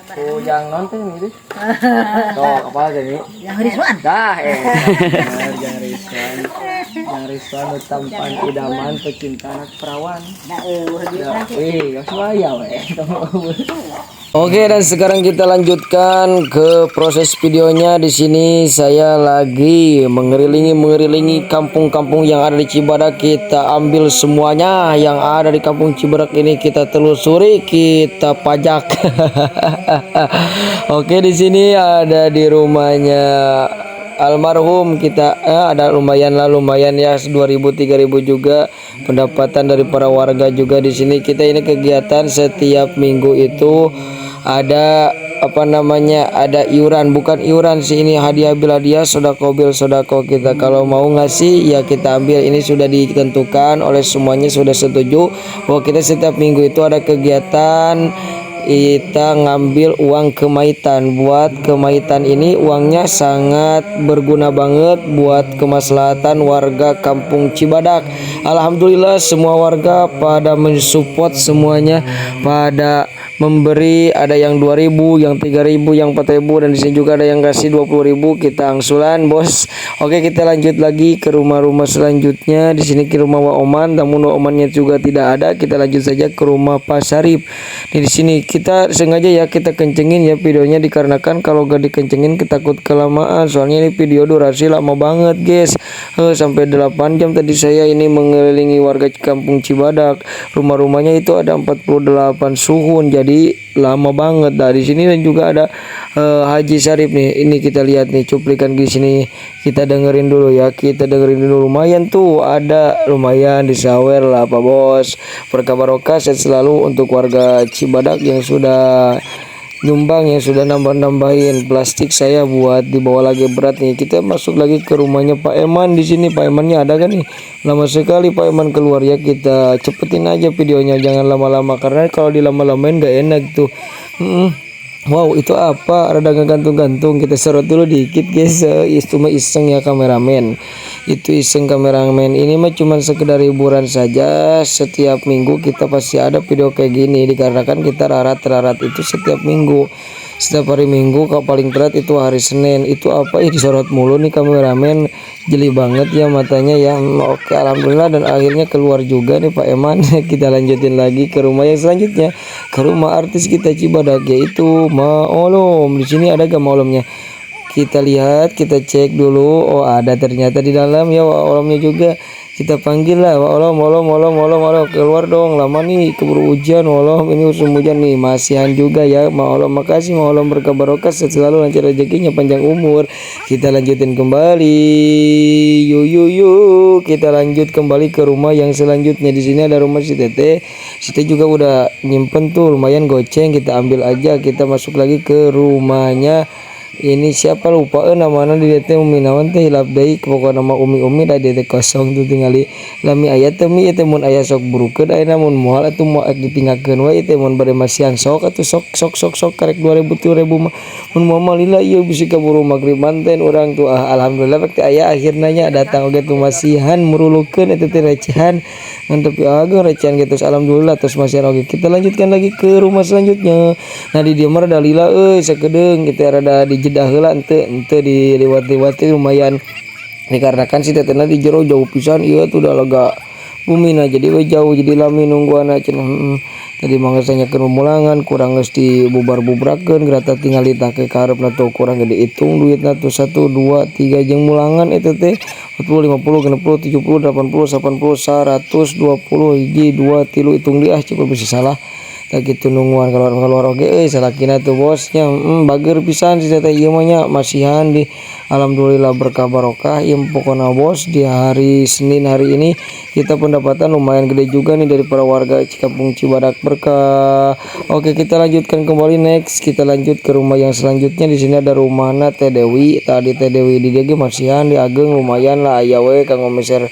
Ku yang nonton ini. Tuh, apa gini? Yang Rizwan. Dah, yang Rizwan. Yang Rizwan tampan idaman pecinta anak perawan. Nah, Gak suaya weh. Oke, dan sekarang kita lanjutkan ke proses videonya. Di sini saya lagi mengelilingi kampung-kampung yang ada di Cibadak. Kita ambil semuanya yang ada di kampung Cibadak ini, kita telusuri, kita pajak. Oke, di sini ada di rumahnya almarhum kita, ada lumayan ya 2.000 3.000 juga pendapatan dari para warga juga. Di sini kita ini kegiatan setiap minggu itu ada ada iuran, bukan iuran sih, ini hadiah biladiah, sodako kita. Kalau mau ngasih ya kita ambil, ini sudah ditentukan oleh semuanya, sudah setuju bahwa kita setiap minggu itu ada kegiatan kita ngambil uang kemaitan. Buat kemaitan ini uangnya sangat berguna banget buat kemaslahatan warga kampung Cibadak. Alhamdulillah semua warga pada mensupport, semuanya pada memberi, ada yang 2.000, yang 3.000, yang 4.000, dan di sini juga ada yang kasih 20.000, kita angsulan bos. Oke, kita lanjut lagi ke rumah-rumah selanjutnya. Di sini ke rumah Wa Oman, namun Wa Omannya juga tidak ada. Kita lanjut saja ke rumah Pak Sarip. Di sini kita sengaja ya kita kencengin ya videonya, dikarenakan kalau gak dikencengin ketakut kelamaan. Soalnya ini video durasi lama banget guys, sampai 8 jam tadi saya ini mengelilingi warga kampung Cibadak. Rumah-rumahnya itu ada 48 suhun, jadi lama banget. Dari sini dan juga ada Haji Sarip nih. Ini kita lihat nih cuplikan di sini. Kita dengerin dulu ya. Lumayan tuh, ada lumayan disawer lah Pak Bos. Berkah barokah sehat selalu untuk warga Cibadak yang sudah nyumbang, yang sudah nambahin plastik saya buat dibawa lagi berat nih. Kita masuk lagi ke rumahnya Pak Eman. Di sini Pak Emannya ada kan nih? Lama sekali Pak Eman keluar ya. Kita cepetin aja videonya, jangan lama-lama karena kalau dilama-lamain gak enak tuh. Wow, itu apa? Rada gantung-gantung. Kita sorot dulu dikit guys. Itu mah iseng ya kameramen. Itu iseng kameramen. Ini mah cuma sekedar hiburan saja. Setiap minggu kita pasti ada video kayak gini, dikarenakan kita rarat itu setiap minggu. Setiap hari Minggu, kalau paling telat itu hari Senin. Itu apa ya, disorot mulu nih kameramen, jeli banget ya matanya ya. Oke, alhamdulillah, dan akhirnya keluar juga nih Pak Eman. Kita lanjutin lagi ke rumah yang selanjutnya, ke rumah artis kita Cibadak, yaitu Ma Olom. Di sini ada gak Ma Olomnya? Kita lihat, kita cek dulu. Oh, ada ternyata di dalam ya Ma Olomnya juga. Kita panggil lah, Olom, keluar dong, lama nih keburu hujan Olom, ini musim hujan nih. Masihan juga ya Ma Olom, makasih Ma Olom, berkah barokah selalu, lancar rezekinya, panjang umur. Kita lanjutin kembali, yuk kita lanjut kembali ke rumah yang selanjutnya. Di sini ada rumah si Tete. Si Tete juga udah nyimpen tuh lumayan goceng, kita ambil aja. Kita masuk lagi ke rumahnya. Ini siapa lupa namanya, di teh Umi naon teh hilap deui, pokokna nama Umi da teh kosong tuh tingali lami aya teh mi teh mun aya sok burukeun aya mun moal atuh mau ditinggalkeun wae teh mun bade masihan sok atuh sok karek 2.000 3.000 mah mun moal lila ieu bisi kaburu magrib manten urang tuh. Alhamdulillah pek aya akhirna nya datang oge tuh masihan murulukeun eta teh recehan mantep ya ageng recehan gitu. Alhamdulillah terus masihan oge. Kita lanjutkan lagi ke rumah selanjutnya. Nah di dieu mah rada lila sakedeung kita rada di jeda heula ente diliwat-liwati lumayan, dikarenakan si tetena di jero jauh pisan ieu tuh udah lega bumina, jadi we jauh, jadi lami nungguana cenah. Tadi mangasanya ke mulangan kurang geus dibubar-bubrakeun, gerata tinggal ditake ka hareup tuh kurang gede hitung duitna tuh 1 2 3 jeung mulangan eta teh 40 50 60 70 80 90 100 20 hiji 2 3 hitung dia cukup bisa salah. Tak gitu nungguan keluar oge salakina tuh bosnya bager pisan si teh ieu mah nya masihan di. Alhamdulillah berkah barokah ya pokoknya bos. Di hari Senin hari ini kita pendapatan lumayan gede juga nih dari para warga kampung Cibadak, berkah. Oke, kita lanjutkan kembali next. Kita lanjut ke rumah yang selanjutnya. Di sini ada rumahna Teh Dewi. Tadi Teh Dewi di DG masihan di ageng lumayan lah aya we kanggo meser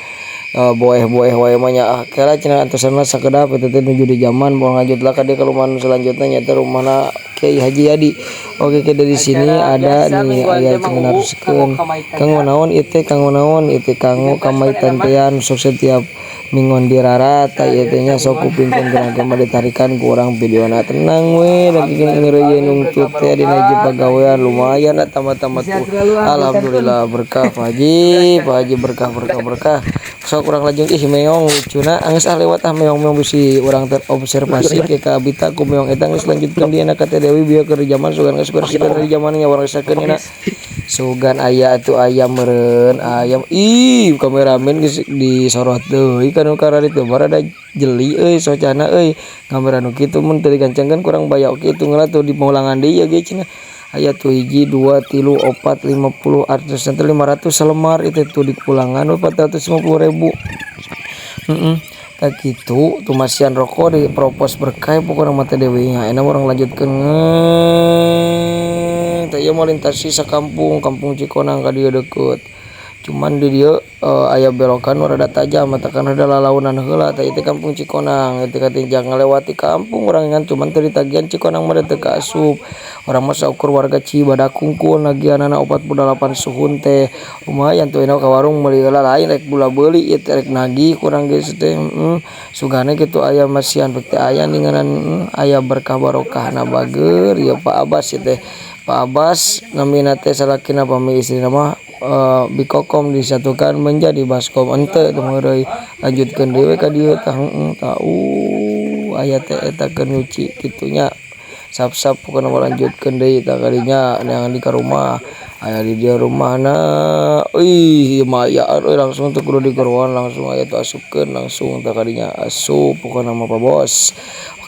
boeh wae mah nya kala cenah antosan mah sakedap eta teh nuju di zaman. Mau lanjut lah ka dia ke rumah selanjutnya nya teh rumahna Kiai Haji Yadi. Oke, kita di sini ada nih aya cengenaruskeun kanggo naon kanggo kamaitan tean sok setiap mingon dirarata ieu teh nya sok kupingkeun gerang mah ditarikan ku urang videona tenang we lagi ngeureyeun nungtut teh dina hiji pagawean lumayan tamat-tamat tuh alhamdulillah berkah Pak Haji berkah sok urang lajeng ih meong lucuna geus lewat meong bisi urang terobservasi ke kabita ku meong eta geus lanjutkeun di anak teh Dewi bieu keur zaman sugan geus bersih dari zamannya orang sakeun ina sugan aya atuh ayam meureun ayam kameramen geus disorot deui kanu karari teh barada jeli euy socana euy kamera nu kitu mun teu digancangkeun kurang bayok kitu ngeula tuh di paulangan deui ya ge cenah aya tuh 1 2 3 4 50 500 selemar itu tuh di pulangan 450.000 tak gitu tuh masian rokok di propos berkah pokoknya mata dewi nya enak orang lanjutkeun teh ieu mah lintasi sakampung kampung Cikonang ka dieu deukeut cuman di dieu aya belokan nu rada tajam matakan rada lalaunan heula teh itu kampung Cikonang teh katinjang ngalewati kampung urang ngan cuman teu ditagihan Cikonang mah teu kaasup urang mah saukur warga Cibadak kungkul nagihanana 48 suhun teh lumayan tuh enak ka warung meuli heula lain rek bula beuli ieu teh rek nagih kurang geus teh sugane kitu aya masian teh aya ninganan aya berkah barokahna bager ieu Pak Abbas ieu teh Pak Abbas namina teh salakina pami istrina mah bikokom disatukan menjadi baskom ente teu meureuy lanjutkeun deui ka dieu tah aya teh eta keur nyuci kitunya sap-sap pokona lanjutkeun deui tah kadinya neangan di ka rumah aya di dia rumahna mayaan langsung teu kudu digorowan langsung aya teh asupkeun langsung tah kadinya asup pokona mah Pak Bos.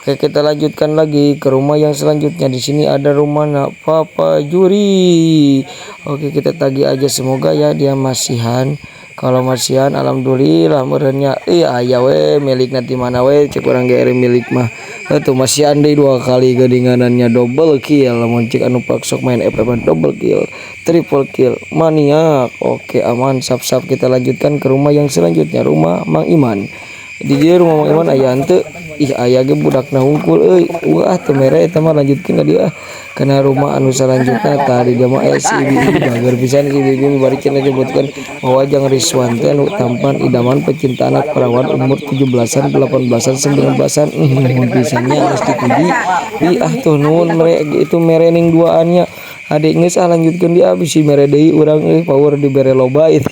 Oke, kita lanjutkan lagi ke rumah yang selanjutnya. Di sini ada rumah Papa Juri. Oke, kita tagih aja semoga ya dia masihan. Kalau masihan alhamdulillah meureunnya aya we milik nanti mana we cek urang ge milik mah. Atuh masihan deui 2 kali gadinganannya double kill lamun cek anu sok main FF double kill, triple kill, maniak. Oke, aman sap-sap kita lanjutkan ke rumah yang selanjutnya, rumah Mang Iman. Di dia rumah Mang Iman aya henteu aya ge budakna hungkul euy wah teu mere eta mah lanjutkeun ka dieu kana rumah anu salanjutna tadi dia mah si bibi bager pisan si bibi bari cenah disebutkeun Wawajang Rizwan teh anu tampan idaman pecinta anak perawan umur 17-an 18-an 19-an mun pisannya geus dipuji tuh nuhun mere itu merening duaannya adik geus lanjutkeun dia bisi mere deui urang power dibere loba itu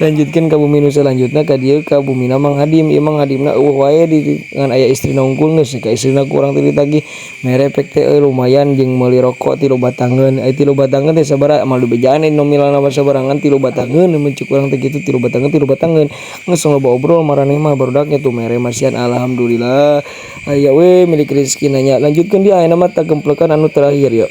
lanjutkeun ka bumi nu selanjutna ka dieu ka bumina Mang Hadim ieu Mang Hadimna wae di ngan aya istrina unggul geus ka istrina kurang teu ditagih mere pek teh lumayan jeung meuli rokok 3 batangeun aya 3 batangeun teh sabaraha amal bejaan nominalna sabarangan 3 batangeun mun cik urang teh kitu 3 batangeun geus loba obrol maraneh mah barudaknya tuh mere masian alhamdulillah aya we milik rezeki nanya lanjutkeun dia ayeuna mah tagemplekan anu terakhir ya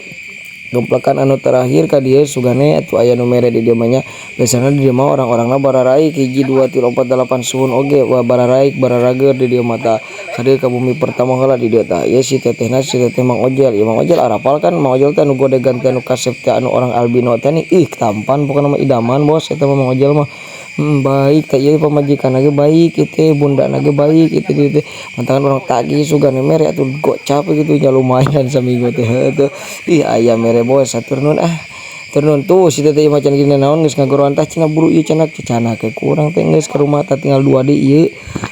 gemplekan anu terakhir ka dieu sugane atuh aya nu mere di dieu mah nya biasana di dieu mah orang-orangna bararaik 1 2 3 4 8 suhun oge bararaik bararager di dieu mah tah ka dieu ka bumi pertama heula di dieu tah ieu si tetehna si teteh Mang Ojel ieu Mang Ojel arapal kan Mang Ojel teh anu godegan teh anu kasep teh anu orang albino teh nih tampan pokona mah idaman bos eta mah Mang Ojel mah baik teh ieu pamajikan ge baik kitu bundana ge baik kitu dieu teh mantangan orang tagih sugane mere atuh gocap gitu nya lumayan saminggu teh atuh aya mere bos atur nuhun turun tuh si teteh macan gini naon geus ngagoroan tah cenah buru ieu cenah cicana ke kurang teh geus ka rumah tah tinggal 2D ieu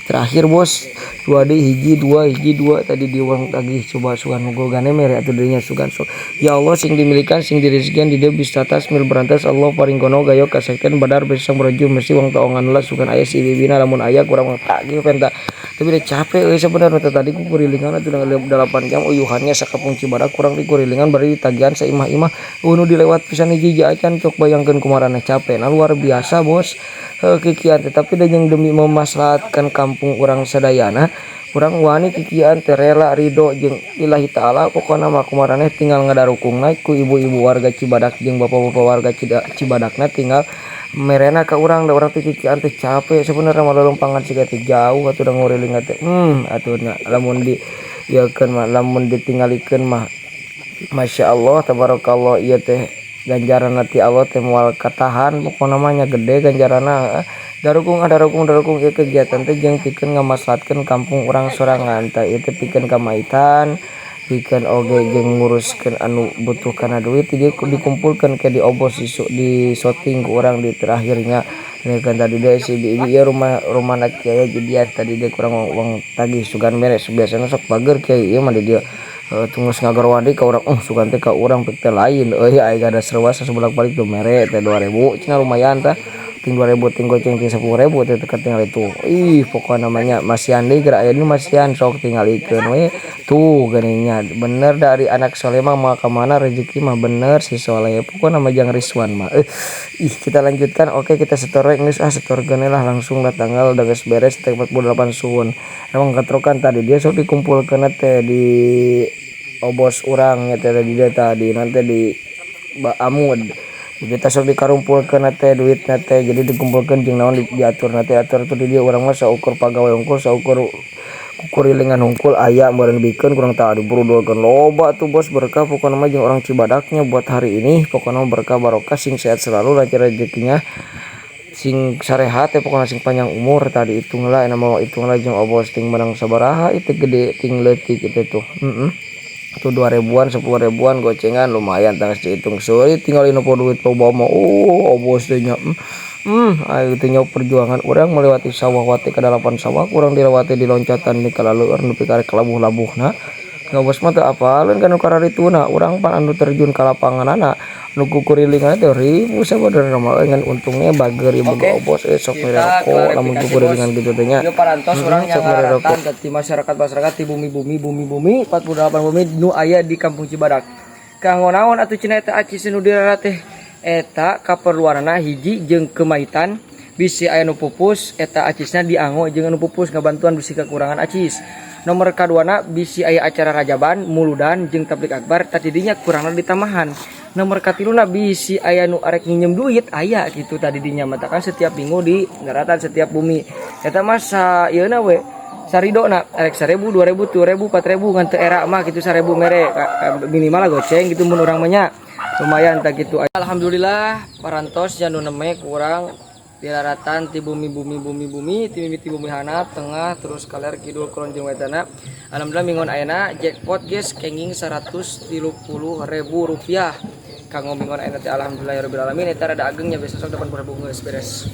terakhir bos 2D hiji 2 tadi di uang tagih coba sugan gogane mere atuh dinya sugan sok ya Allah sing dimilikan sing direzekian di dieu bis tatas mil berantas Allah paringgono gayo kasekten badar bisa meraju mesti uang taongan lah sugan aya si bibina lamun aya kurang tagih penta tapi dia capek euy sabenerna tadi ku kurilingan atuh 8 jam uyuhannya sakapung Cibadak kurang di kurilingan bari tagihan saimah-imah nu dilewat pisan hiji acan cok bayangkeun kumarana capek nah luar biasa bos kikian tetapi da jeung demi memaslahatkan kampung urang sadayana urang wani kikian teh rela ridho jeung lillahi taala pokona mah kumaraneh tinggal ngadarukung naik ku ibu-ibu warga Cibadak jeung bapak-bapak warga Cibadakna tinggal merena ka urang da urang teh kikian teh capek sabenerna mah lolompangan siga teh jauh atuh da nguriling teh atuhna lamun di ieukeun mah lamun ditinggalikeun mah Masya Allah tabarakallah ieu teh ganjaran ti Allah teh moal katahan pokona mah nya gede ganjaranna darukung ieu kegiatan teh jeung pikeun ngamaslahatkeun kampung urang sorangan teh ieu teh pikeun kamaitan bikin oge jeung nguruskeun anu butuh kana duit dia dikumpulkan ke di obos di shooting ku urang di terakhirnya kan tadi deh si ibu ya rumah anak kiai jadi tadi deh kurang uang tagih sugan mere biasana sok pager kiai ieu mah dia tunggu ngagarwadi ka urang sugan teh ka urang pek teh lain euy aya ada serwas sebolak-balik tuh mere teh 2000 cenah lumayan tah ting 2000 ting goceng ting 10.000 teh teu tinggal itu pokoknya namanya masian deui geura aya nu masian sok tingalikeun we tuh geninnya bener dari anak soleh mah mana rezeki mah bener si soleh pokoknya nama Jang Rizwan mah kita lanjutkan. Oke kita setor geus setor lah langsung lah tanggal udah geus beres teh 48 suun emang keterukan tadi dia sok dikumpulkeun teh di obos urang teh tadi nanti di Amud kita sok dikarumpulkeun teh duit teh jadi dikumpulkeun jeung naon diatur atur tuh di dia urang mah saukur pagawe unggul saukur kurilingan hungkul aya meureun bikeun kurang tah diburudulkeun loba tuh bos berkah pokona mah jeung orang Cibadaknya buat hari ini pokona berkah barokah sing sehat selalu lancar rezekinya sing sarehat pokona sing panjang umur tadi hitung lah mau hitung lah jeung obos ting menang sabaraha itu gede ting leutik itu tuh tuh 2000-an 10.000-an gocengan lumayan tangis dihitung sorry tinggal info duit bawa mah obos teh nya ayo teh nya perjuangan urang melewati sawah wati ke dalapan sawah kurang dilewati di loncatan di kalaleueur nepi ka kalabuh-labuhna ngabos mah teu apaleun kana kararituna urang pan anu terjun ka lapanganana nu kukurilingan teh ribu sabenerna mah ngan untungnya bager ibu obos sok mere rokok lamun kukurilingan gitu teh nya. Ieu parantos urang nyaharatan di masyarakat di bumi 48 bumi nu aya di Kampung Cibadak. Kanggo naon atuh cenah eta aci nu dirara teh eta kaperluanna hiji jeung kemaitan bisi aya nu pupus eta acisna diango jeung anu pupus ngabantuan bisi kekurangan acis. Nomor kaduana bisi aya acara rajaban muludan jeung tablik akbar tadinya kurangna ditamahan. Nomor katiluna bisi aya nu arek nginjem duit aya gitu tadi dinya matakan setiap minggu di daratan setiap bumi eta mah sa ieuna we saridona arek 1000 2000 3000 4000 ngan teu era mah kitu 1000 mere minimal goceng gitu mun urang mah nya lumayan tak gitu. Alhamdulillah parantos janu neme kurang di daratan ti bumi ti mimiti bumi hanap tengah terus kaler kidul kulon jeung wetana. Alhamdulillah mingon ayeuna jackpot guys kenging 130.000 rupiah kanggo mingon ayeuna teh alhamdulillahirabbil alamin eta rada ageng nya besok 80.000 geus beres.